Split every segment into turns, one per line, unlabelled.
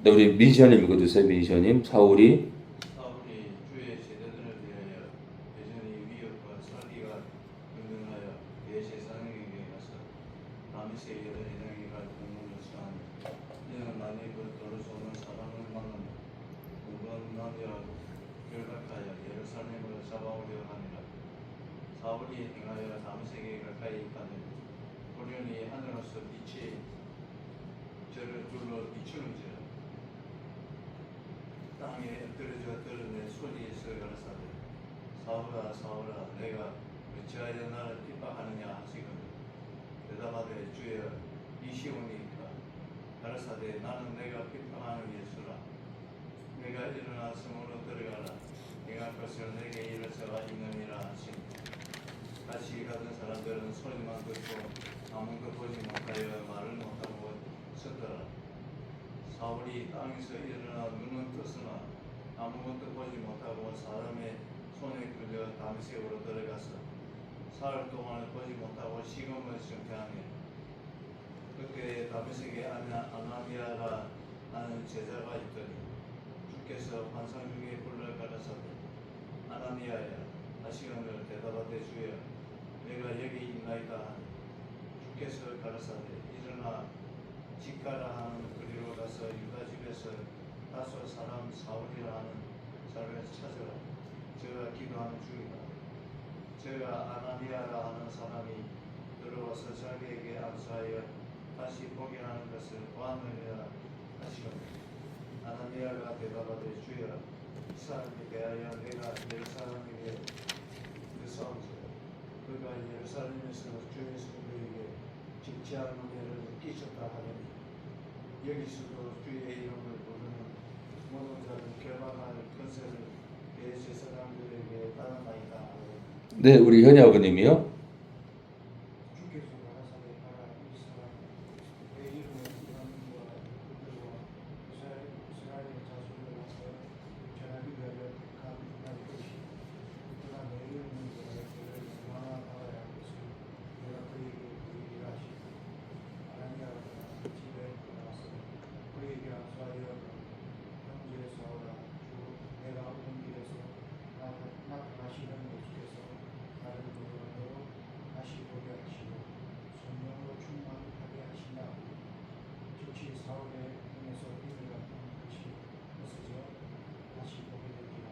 네, 우리 민시아님 읽어주세요. 민시아님. 사울이
사울이 주의 제자들을 위하여 여전히 위협과 살기가 등등하여 대제사장에게 가서 다메섹 여러 회장에게 갈 공문을 쓰하니 이는 만일 그 도로 쏘는 사람을 만나면 무건하니라도 결박하여 예루살렘을 잡아오려 하니라. 사울이 행하여 다메섹에 가까이 가되 호련히 하늘로서 빛이 저를 둘러 비추는지라. 땅에 엎드려져 들은 소리에서 가라사대 사울아 사울아 내가 어찌하여 나를 핍박하느냐 하시거늘 대답하되 주여 이시오니까 가라사대 나는 내가 핍박하는 예수라. 내가 일어나 성으로 들어가라 내가 것을 내게 이르셔가 있느니라 하시니 같이 가던 사람들은 소리만 듣고 아무것도 보지 못하여 말을 못하고 섰더라. 사울이 땅에서 일어나 눈은 떴으나 아무것도 보지 못하고 사람의 손에 끌려 다메섹으로 들어가서 사흘 동안 보지 못하고 시금을 정퇴하니 그때 다메섹에 아나니아라 하는 제자가 있더니 주께서 환상 중에 불러 가라사대 아나니아야 하시거늘 대답하되 주여 내가 여기 있나이다 하니 주께서 가라사대 일어나 직가라 하는 그리로 가서 유다 집에서 다소 사람 사울이라 하는 사람을 찾으라. 저가 기도하는 중이다. 저가 아나니아라 하는 사람이 들어와서 자기에게 안수하여 다시 보게 하는 것을 보았느니라 하시거늘 아나니아가 대답하되 주여 이 사람에 대하여 내가 예루살렘에게 느사온지라. 그가 예루살렘에서 주의 성도에게 진지한 은혜를 끼쳤다 하더니 여기서도 주의 이름을 부르는 모든 자를 결박할 권세를 대제사장들에게 받았나이다.
네, 우리 현희 아버님이요.
주께서 가라사대 가라 이 사람 내 이름을 부르는 자와 그들과 이스라엘 자손을 와서 전하기 위하여 택한 날 것이 그러나 내 이름을 위하여 그를 얼마나 받아야 할 것을 내가 그에게 보이리라 하시니 아나니아가 집에 나와서 그에게 안수하여 형제 사울아 주 내가 오는 길에서 나타나시는 예수께서 나를 부르므로 다시 보게 하시고 성령으로 충만하게 하신다. 즉시 사울의 눈에서 빛이 같은 것이 벗어져 다시 보게 되기라.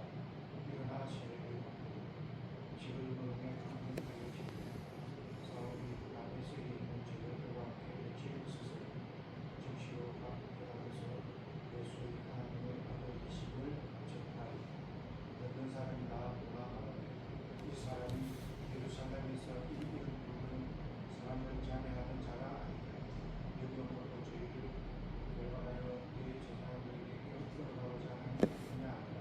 일어나 세례를 받고 집을 먹음에 강림하여 지니 사울이 다메섹에 있는 제자들과 함께 집을 스스로 즉시로 각 대학에서 예수의 하나님의 아들이심을 전파하여 모든 사람이 다 보아 말하되 이 사람이 예루살렘에서 이 이름 부르는 사람을 장애하는 자가 아니냐. 여기 오늘도 저희를 결박하여 대제사장들에게 끌어가고자 하는 것이냐 하니라.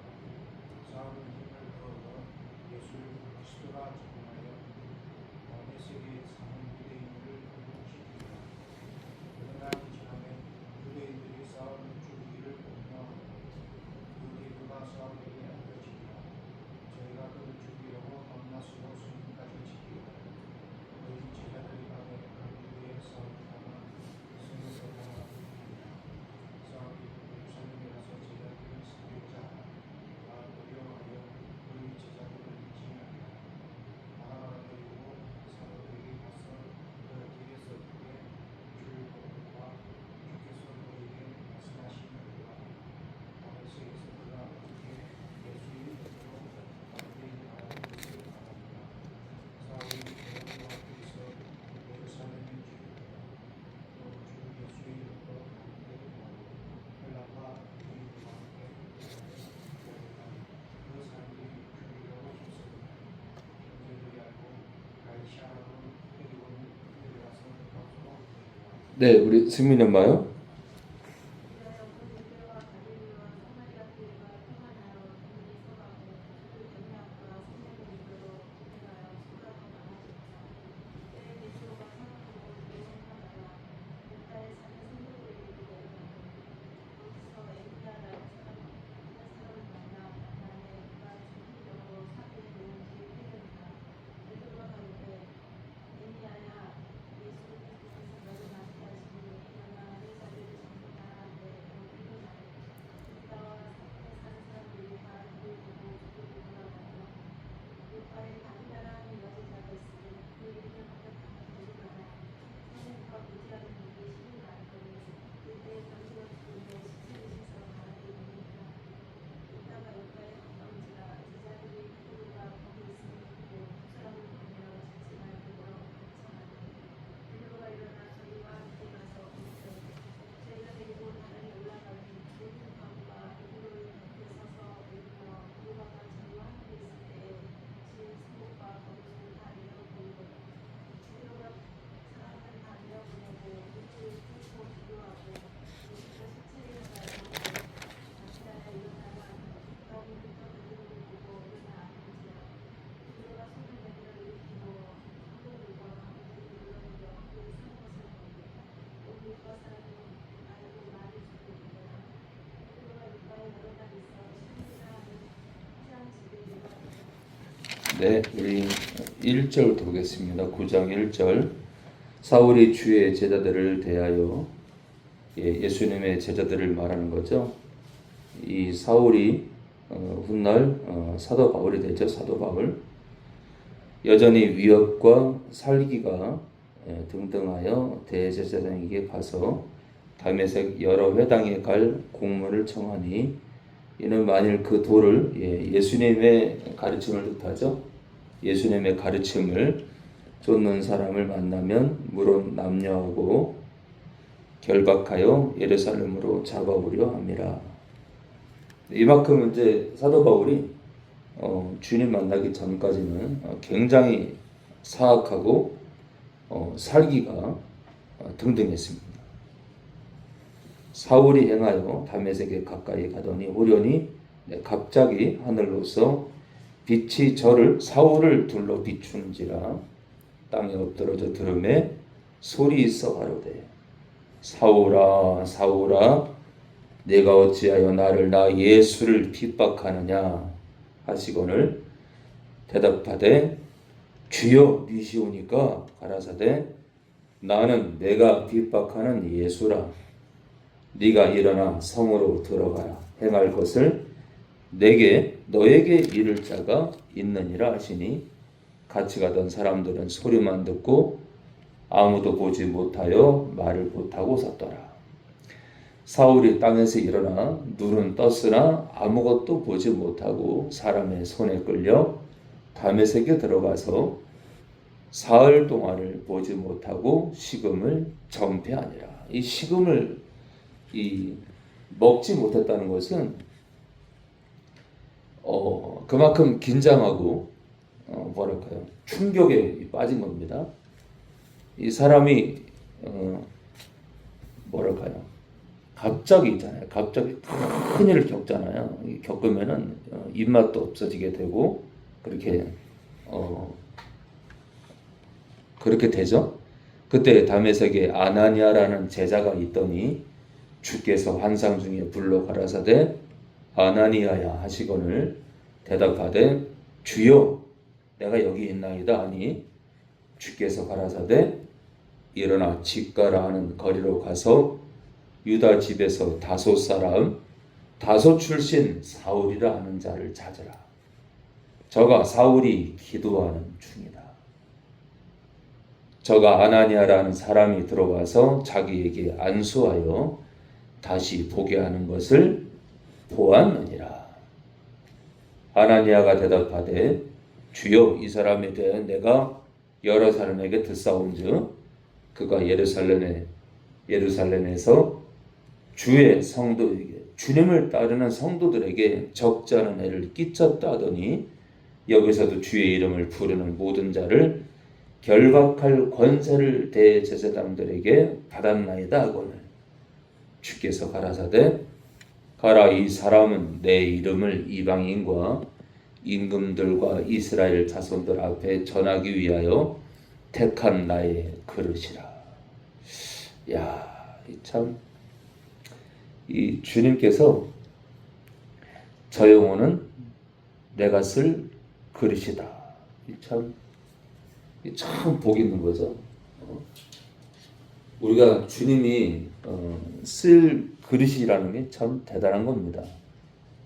사울은 힘을 더하여 예수를 그리스도라 주장하여 다메섹에 사는 유대인들을 굴복시키니라. 여러 날이 지나매 유대인들이 사울을 죽이기를 공모하더니 그들이 그가 사울에게 알려지니라. 저희가 그를 죽이려고 밤낮으로 수문까지 지키고 너희 제자들이 밤에 갈릴리에 사울이 당한 성에서 나왔느니라. 사울이 예루살렘에 가서 제자들을 사귀고자 하나 다 어려워하여 너희 제자들을 믿지 아니하니라. 바나바를 데리고 사도들에게 가서 그 길에서 크게 주를 보고와 주께서 너희에게 말씀하신 일과 다메섹에서 그가 어떻게 예수의 이름으로 갈릴리 가라는 것을 말하니라. 사울이 베드로와 둘이서 예루살렘에 주를 또 주 예수의 이름으로 갈릴리를 가고 헬라파 유대인들과 함께 데려가니 그 사람들이 죽이려고 힘쓰니라. 형제들이 알고 갈시아로 데려가서 가서
네, 우리 승민이 엄마요. 네, 우리 1절부터 보겠습니다. 9장 1절. 사울이 주의 제자들을 대하여, 예수님의 제자들을 말하는 거죠. 이 사울이 훗날 사도 바울이 되죠. 사도 바울. 여전히 위협과 살기가 등등하여 대제사장에게 가서 다메섹 여러 회당에 갈 공문을 청하니, 이는 만일 그 돌을, 예수님의 가르침을 뜻하죠. 예수님의 가르침을 쫓는 사람을 만나면 물론 남녀하고 결박하여 예루살렘으로 잡아오려 함이라. 이만큼 이제 사도 바울이 주님 만나기 전까지는 굉장히 사악하고 살기가 등등했습니다. 사울이 행하여 다메섹에 가까이 가더니 호련히 갑자기 하늘로서 빛이 사울을 둘러 비추는지라. 땅에 엎드러져 들음에 소리 있어 가로되 사울아 사울아 내가 어찌하여 나를 나 예수를 핍박하느냐 하시거늘 대답하되 주여 니시오니까 가라사대 나는 내가 핍박하는 예수라. 네가 일어나 성으로 들어가라. 행할 것을 너에게 이를 자가 있느니라 하시니, 같이 가던 사람들은 소리만 듣고 아무도 보지 못하여 말을 못하고 섰더라. 사울이 땅에서 일어나 눈은 떴으나 아무것도 보지 못하고 사람의 손에 끌려 다메섹에 들어가서 사흘 동안을 보지 못하고 식음을 전폐하니라. 이 식음을 먹지 못했다는 것은 그만큼 긴장하고 뭐랄까요, 충격에 빠진 겁니다. 이 사람이 뭐랄까요, 갑자기 있잖아요. 갑자기 큰 일을 겪잖아요. 겪으면은 입맛도 없어지게 되고 그렇게 되죠. 그때 다메섹에 아나니아라는 제자가 있더니 주께서 환상 중에 불러 가라사대 아나니아야 하시거늘 대답하되 주여 내가 여기 있나이다 하니, 주께서 가라사대 일어나 집가라 하는 거리로 가서 유다 집에서 다소 출신 사울이라 하는 자를 찾으라. 저가 사울이 기도하는 중이다. 저가 아나니아라는 사람이 들어와서 자기에게 안수하여 다시 보게 하는 것을 보았느니라. 아나니아가 대답하되 주여 이 사람에 대해 내가 여러 사람에게 듣사온즉 그가 예루살렘에서 주의 성도에게, 주님을 따르는 성도들에게 적잖은 애를 끼쳤다 하더니 여기서도 주의 이름을 부르는 모든 자를 결박할 권세를 대제사장들에게 받았나이다 하거늘 주께서 가라사대 가라. 이 사람은 내 이름을 이방인과 임금들과 이스라엘 자손들 앞에 전하기 위하여 택한 나의 그릇이라. 이 주님께서 저 영혼은 내가 쓸 그릇이다. 참 복 있는 거죠. 우리가 주님이 쓸 그릇이라는 게 참 대단한 겁니다.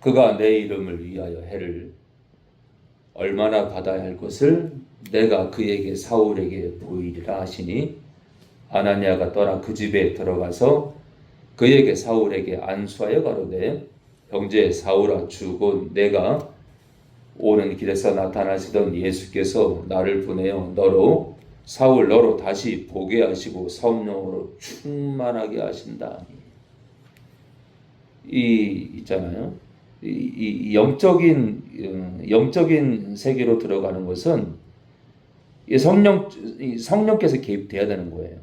그가 내 이름을 위하여 해를 얼마나 받아야 할 것을 내가 그에게 사울에게 보이리라 하시니, 아나니아가 떠나 그 집에 들어가서 그에게 사울에게 안수하여 가로되 형제 사울아 주곧 내가 오는 길에서 나타나시던 예수께서 나를 보내어 너로 다시 보게 하시고 성령으로 충만하게 하신다. 있잖아요. 이 영적인 세계로 들어가는 것은 성령께서 개입돼야 되는 거예요.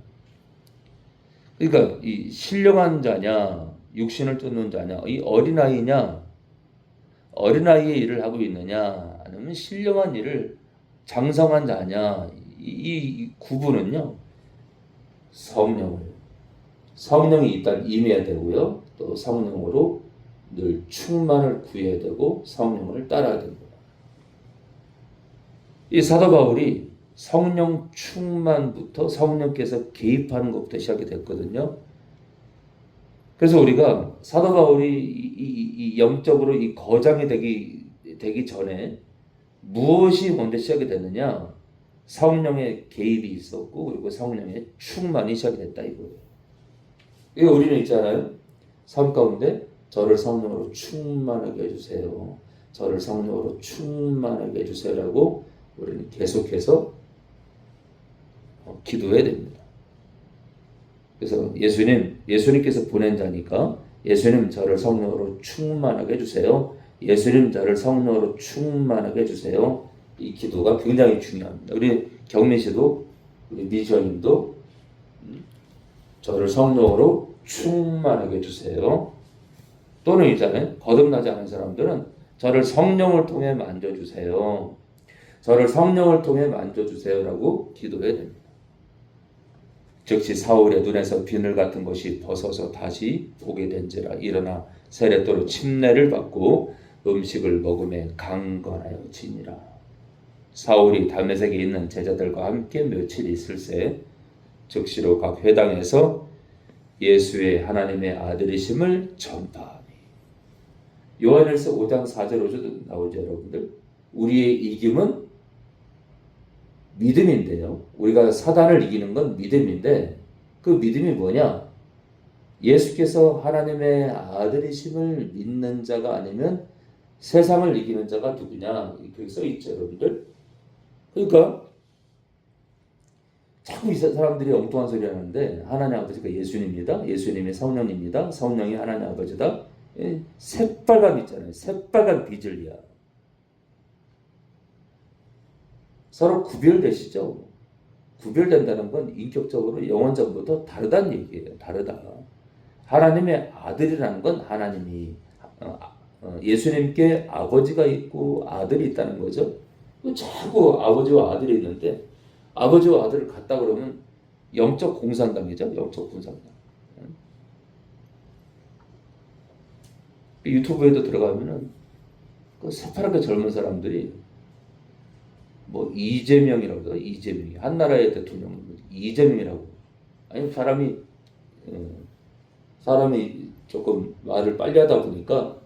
그러니까 이 신령한 자냐, 육신을 쫓는 자냐, 이 어린아이냐, 어린아이의 일을 하고 있느냐, 아니면 신령한 일을 장성한 자냐, 이 구분은요, 성령이 일단 임해야 되고요, 또 성령으로 늘 충만을 구해야 되고 성령을 따라야 됩니다. 이 사도 바울이 성령 충만부터 성령께서 개입하는 것부터 시작이 됐거든요. 그래서 우리가 사도 바울이 이 영적으로 이 거장이 되기 전에 무엇이 먼저 시작이 됐느냐? 성령의 개입이 있었고 그리고 성령의 충만이 시작이 됐다 이거예요. 이거 우리는 있잖아요. 삶 가운데 저를 성령으로 충만하게 해주세요. 저를 성령으로 충만하게 해주세요라고 우리는 계속해서 기도해야 됩니다. 그래서 예수님께서 보낸 자니까 예수님 저를 성령으로 충만하게 해주세요. 예수님 저를 성령으로 충만하게 해주세요. 이 기도가 굉장히 중요합니다. 우리 경민 씨도 우리 미주님도 저를 성령으로 충만하게 해주세요. 또는 있잖아요. 거듭나지 않은 사람들은 저를 성령을 통해 만져주세요. 저를 성령을 통해 만져주세요라고 기도해야 됩니다. 즉시 사울의 눈에서 비늘 같은 것이 벗어서 다시 보게 된지라. 일어나 세례토로 침례를 받고 음식을 먹음에 강건하여 지니라. 사울이 다메섹에 있는 제자들과 함께 며칠 있을새 즉시로 각 회당에서 예수의 하나님의 아들이심을 전파하니. 요한일서 5장 4절 5절 나오죠, 여러분들. 우리의 이김은 믿음인데요. 우리가 사단을 이기는 건 믿음인데 그 믿음이 뭐냐? 예수께서 하나님의 아들이심을 믿는 자가 아니면 세상을 이기는 자가 누구냐? 이렇게 써 있죠, 여러분들. 그러니까 자꾸 이 사람들이 엉뚱한 소리 하는데 하나님 아버지가 예수님입니다. 예수님이 성령입니다. 성령이 하나님 아버지다. 새빨간 있잖아요. 새빨간 비질이야. 서로 구별되시죠? 구별된다는 건 인격적으로 영원전부터 다르다는 얘기예요. 다르다. 하나님의 아들이라는 건 하나님이 예수님께 아버지가 있고 아들이 있다는 거죠. 자꾸 아버지와 아들이 있는데 아버지와 아들을 같다 그러면 영적 공산당이죠. 영적 공산당. 유튜브에도 들어가면은 그 새파랗게 젊은 사람들이 뭐 이재명이라고 해요. 이재명이 한나라의 대통령 이재명이라고. 아니 사람이 조금 말을 빨리 하다 보니까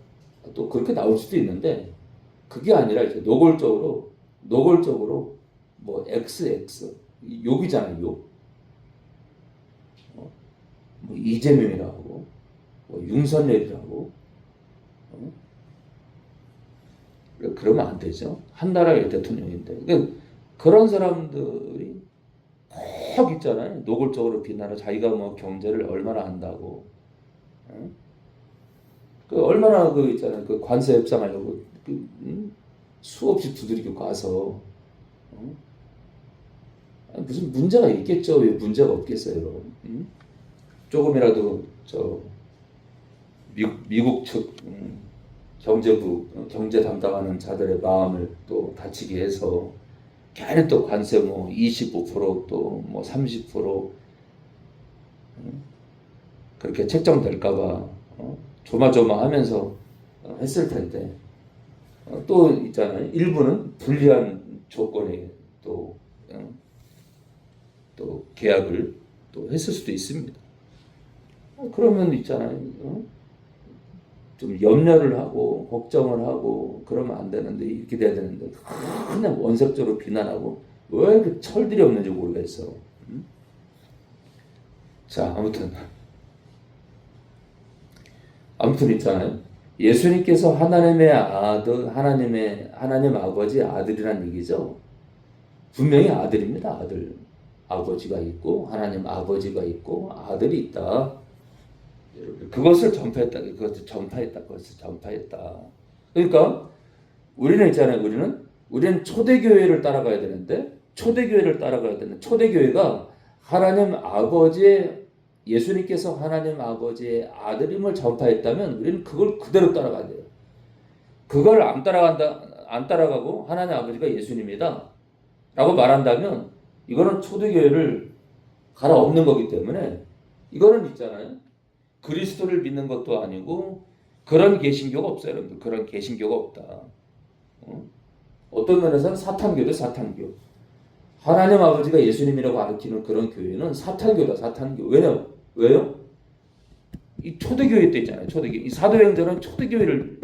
또 그렇게 나올 수도 있는데 그게 아니라 이제 노골적으로 뭐 XX 욕이잖아요. 욕. 뭐 이재명이라고 뭐 윤석열이라고. 그러면 안 되죠. 한 나라의 대통령인데. 그러니까 그런 사람들이 꼭 있잖아요. 노골적으로 비난하고 자기가 뭐 경제를 얼마나 한다고. 그 얼마나 그 있잖아요. 그 관세 협상하려고 수없이 두드리고 가서 무슨 문제가 있겠죠. 왜 문제가 없겠어요. 조금이라도 저 미국 측 경제부 경제 담당하는 자들의 마음을 또 다치게 해서 괜히 또 관세 뭐 25% 또 뭐 30% 그렇게 책정될까봐 조마조마하면서 했을 텐데 또 있잖아요. 일부는 불리한 조건에 또 계약을 또 했을 수도 있습니다. 그러면 있잖아요. 좀 염려를 하고 걱정을 하고 그러면 안 되는데 이렇게 돼야 되는데 그냥 원색적으로 비난하고 왜 그 철들이 없는지 모르겠어. 자, 아무튼 있잖아요. 예수님께서 하나님의 아들, 하나님 아버지 아들이란 얘기죠. 분명히 아들입니다. 아들. 아버지가 있고 하나님 아버지가 있고 아들이 있다. 그것을 전파했다. 그것을 전파했다. 그러니까 우리는 있잖아요. 우리는 초대교회를 따라가야 되는데 초대교회가 하나님 아버지의 예수님께서 하나님 아버지의 아들임을 전파했다면 우리는 그걸 그대로 따라가야 돼요. 그걸 안 따라가고 하나님 아버지가 예수님이다 라고 말한다면 이거는 초대교회를 갈아엎는 거기 때문에 이거는 있잖아요. 그리스도를 믿는 것도 아니고 그런 개신교가 없어요. 여러분들. 그런 개신교가 없다. 어떤 면에서는 사탄교도 사탄교. 하나님 아버지가 예수님이라고 가르치는 그런 교회는 사탄교다, 사탄교. 왜요? 이 초대교회 때 있잖아요. 초대교회. 이 사도행전은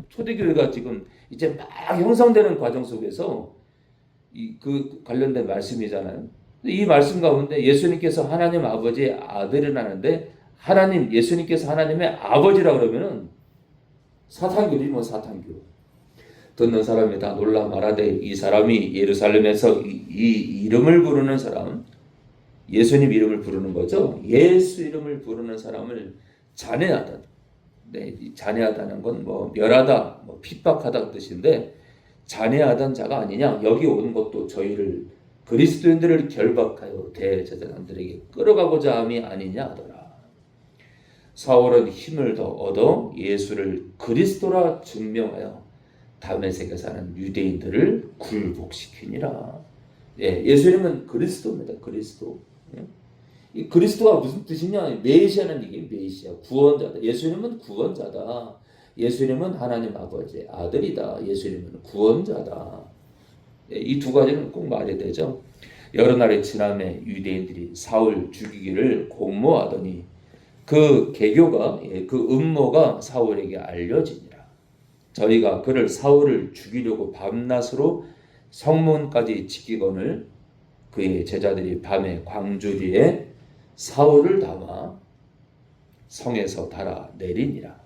초대교회가 지금 이제 막 형성되는 과정 속에서 그 관련된 말씀이잖아요. 이 말씀 가운데 예수님께서 하나님 아버지의 아들이라는데 예수님께서 하나님의 아버지라 그러면은 사탄교지 뭐 사탄교. 듣는 사람이 다 놀라 말하되 이 사람이 예루살렘에서 이 이름을 부르는 사람, 예수님 이름을 부르는 거죠. 예수 이름을 부르는 사람을 잔해하다. 네, 잔해하다는 건 뭐 멸하다, 뭐 핍박하다 그 뜻인데 잔해하던 자가 아니냐. 여기 온 것도 저희를 그리스도인들을 결박하여 대제사장들에게 끌어가고자 함이 아니냐 하더라. 사울은 힘을 더 얻어 예수를 그리스도라 증명하여 다메섹에 사는 유대인들을 굴복시키니라. 예, 예수님은 그리스도입니다. 그리스도. 예? 이 그리스도가 무슨 뜻이냐? 메시아는 이게 메시아, 구원자다. 예수님은 구원자다. 예수님은 하나님 아버지의 아들이다. 예수님은 구원자다. 예, 이 두 가지는 꼭 말해야 되죠. 여러 날이 지남에 유대인들이 사울 죽이기를 공모하더니 그 계교가 그 음모가 사울에게 알려지니라. 저희가 사울을 죽이려고 밤낮으로 성문까지 지키거늘 그의 제자들이 밤에 광주리에 사울을 담아 성에서 달아 내리니라.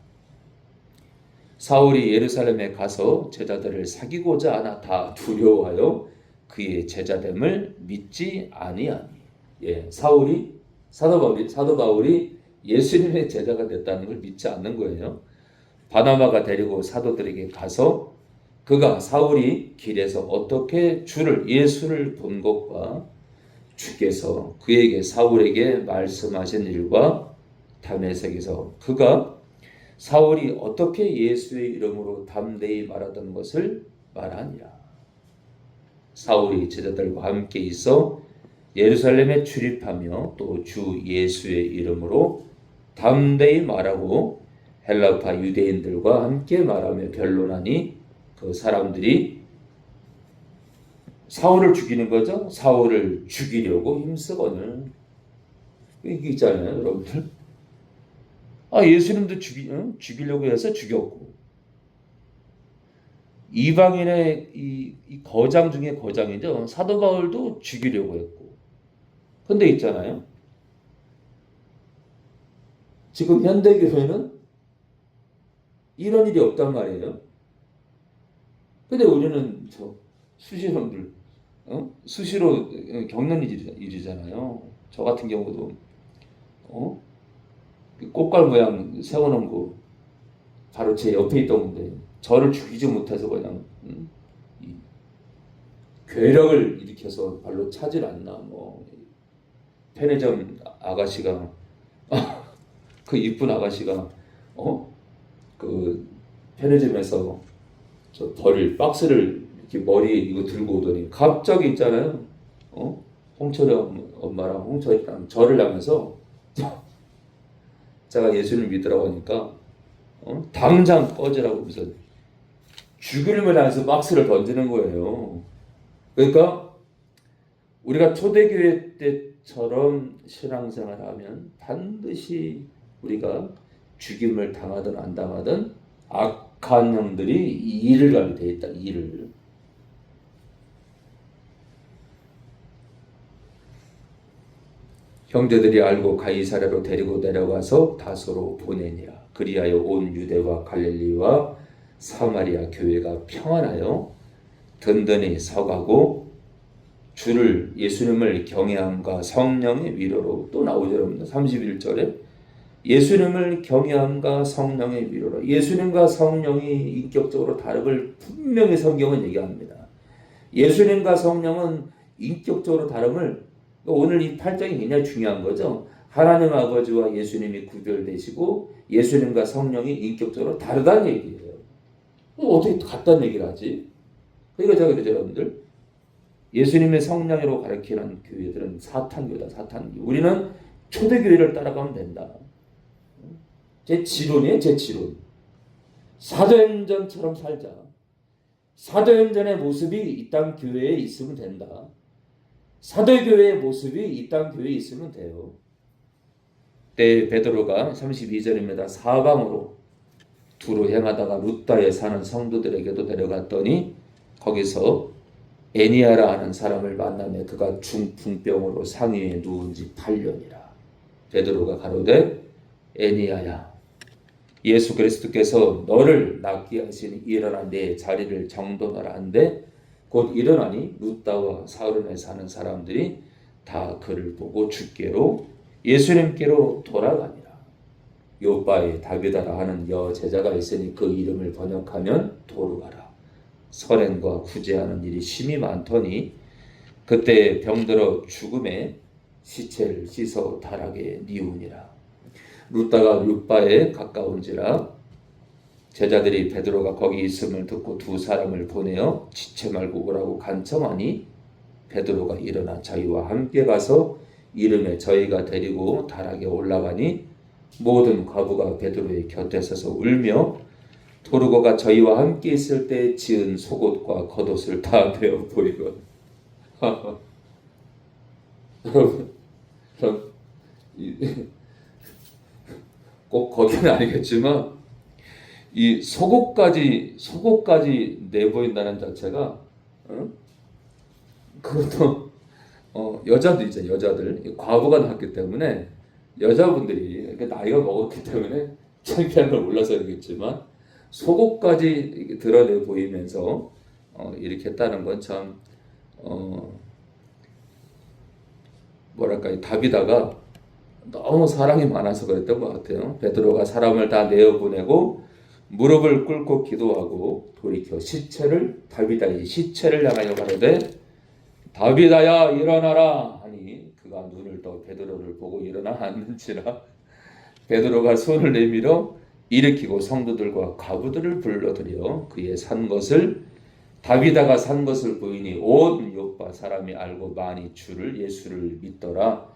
사울이 예루살렘에 가서 제자들을 사귀고자 하나 다 두려워하여 그의 제자됨을 믿지 아니하니. 예, 사도 바울이 예수님의 제자가 됐다는 걸 믿지 않는 거예요. 바나바가 데리고 사도들에게 가서 그가 사울이 길에서 어떻게 예수를 본 것과 주께서 그에게 사울에게 말씀하신 일과 다메섹에서 그가 사울이 어떻게 예수의 이름으로 담대히 말하던 것을 말하니라. 사울이 제자들과 함께 있어 예루살렘에 출입하며 또 주 예수의 이름으로 담대히 말하고 헬라파 유대인들과 함께 말하며 변론하니 그 사람들이 사울을 죽이는 거죠. 사울을 죽이려고 힘쓰거늘. 이게 있잖아요, 여러분들. 예수님도 죽이려고 해서 죽였고, 이방인의 이 거장 중에 거장이죠. 사도 바울도 죽이려고 했고. 근데 있잖아요. 지금 현대교회는 이런 일이 없단 말이에요. 근데 우리는 수시로 겪는 일이잖아요. 저 같은 경우도 꽃갈 모양 세워놓은 거 바로 제 옆에 있던 건데 저를 죽이지 못해서 그냥 괴력을 일으켜서 발로 차질 않나. 편의점 아가씨가 그 이쁜 아가씨가 그 편의점에서 저 버릴 박스를 이렇게 머리에 이거 들고 오더니 갑자기 있잖아요. 홍철이 엄마랑 홍철이랑 절을 하면서 제가 예수를 믿으라고 하니까 당장 꺼지라고 하면서 죽이려면 해서 박스를 던지는 거예요. 그러니까 우리가 초대교회 때처럼 신앙생활을 하면 반드시 우리가 죽임을 당하든 안 당하든 악한 영들이 일을 가게 돼 있다. 일을. 형제들이 알고 가이사랴로 데리고 내려가서 다소로 보내니라. 그리하여 온 유대와 갈릴리와 사마리아 교회가 평안하여 든든히 서가고 예수님을 경외함과 성령의 위로로 또 나오죠. 여러분들 31절에 예수님을 경외함과 성령의 위로로. 예수님과 성령이 인격적으로 다름을 분명히 성경은 얘기합니다. 예수님과 성령은 인격적으로 다름을, 오늘 이 8장이 굉장히 중요한 거죠. 하나님 아버지와 예수님이 구별되시고 예수님과 성령이 인격적으로 다르다는 얘기예요. 어떻게 같다는 얘기를 하지? 그러니까 제가 그러죠, 여러분들. 예수님의 성령으로 가르치는 교회들은 사탄교다, 사탄교. 우리는 초대교회를 따라가면 된다. 제 지론이에요, 제 지론. 사도행전처럼 살자. 사도행전의 모습이 이 땅 교회에 있으면 된다. 사도교회의 모습이 이 땅 교회에 있으면 돼요. 때 베드로가 32절입니다. 사방으로 두루 행하다가 루다에 사는 성도들에게도 데려갔더니 거기서 애니아라 하는 사람을 만나매 그가 중풍병으로 상위에 누운 지 8년이라. 베드로가 가로되 애니아야, 예수 그리스도께서 너를 낫게 하시니 일어나 내 자리를 정돈하라 한데 곧 일어나니 루다와 사르네 사는 사람들이 다 그를 보고 주께로 예수님께로 돌아가니라. 요바에 다비다라 하는 여제자가 있으니 그 이름을 번역하면 도르가라. 선행과 구제하는 일이 심히 많더니 그때 병들어 죽음에 시체를 씻어 다락에 뉘우니라. 루다가 요바에 가까운지라 제자들이 베드로가 거기 있음을 듣고 두 사람을 보내어 지체 말고 오라고 간청하니 베드로가 일어나 저희와 함께 가서 이름에 저희가 데리고 다락에 올라가니 모든 과부가 베드로의 곁에 서서 울며 도르고가 저희와 함께 있을 때 지은 속옷과 겉옷을 다 베어 보이건. 여러분, 꼭 거기는 아니겠지만 이 속옷까지 내보인다는 자체가 그것도 여자도 이제 여자들 과부가 낳았기 때문에 여자분들이 나이가 먹었기 때문에 창피한 걸 몰라서 그러겠지만 속옷까지 드러내 보이면서 이렇게 했다는 건 참 뭐랄까 다비다가 너무 사랑이 많아서 그랬던 것 같아요. 베드로가 사람을 다 내어보내고 무릎을 꿇고 기도하고 돌이켜 다비다의 시체를 향하여 가로되 다비다야 일어나라 하니 그가 눈을 떠 베드로를 보고 일어나 앉는지라. 베드로가 손을 내밀어 일으키고 성도들과 과부들을 불러들여 그의 산 것을 다비다가 산 것을 보이니 온 요빠 사람이 알고 많이 주를 예수를 믿더라.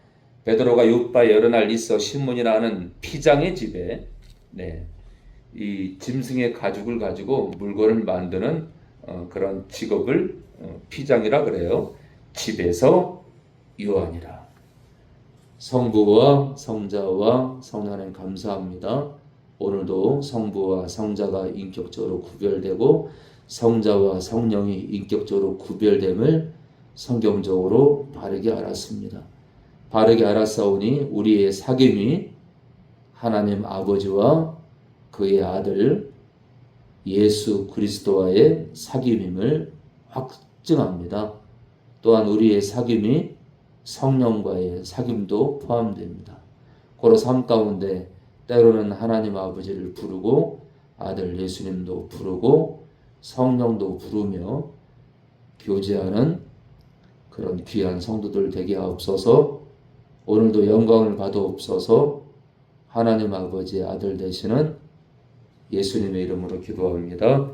베드로가 요빠에 여러 날 있어 시몬이라는 피장의 집에 이 짐승의 가죽을 가지고 물건을 만드는 그런 직업을 피장이라 그래요. 집에서 유하니라. 성부와 성자와 성령님 감사합니다. 오늘도 성부와 성자가 인격적으로 구별되고 성자와 성령이 인격적으로 구별됨을 성경적으로 바르게 알았습니다. 바르게 알았사오니 우리의 사귐이 하나님 아버지와 그의 아들 예수 그리스도와의 사귐임을 확증합니다. 또한 우리의 사귐이 성령과의 사귐도 포함됩니다. 고로 삶 가운데 때로는 하나님 아버지를 부르고 아들 예수님도 부르고 성령도 부르며 교제하는 그런 귀한 성도들 되게 하옵소서. 오늘도 영광을 받아옵소서. 하나님 아버지의 아들 되시는 예수님의 이름으로 기도합니다.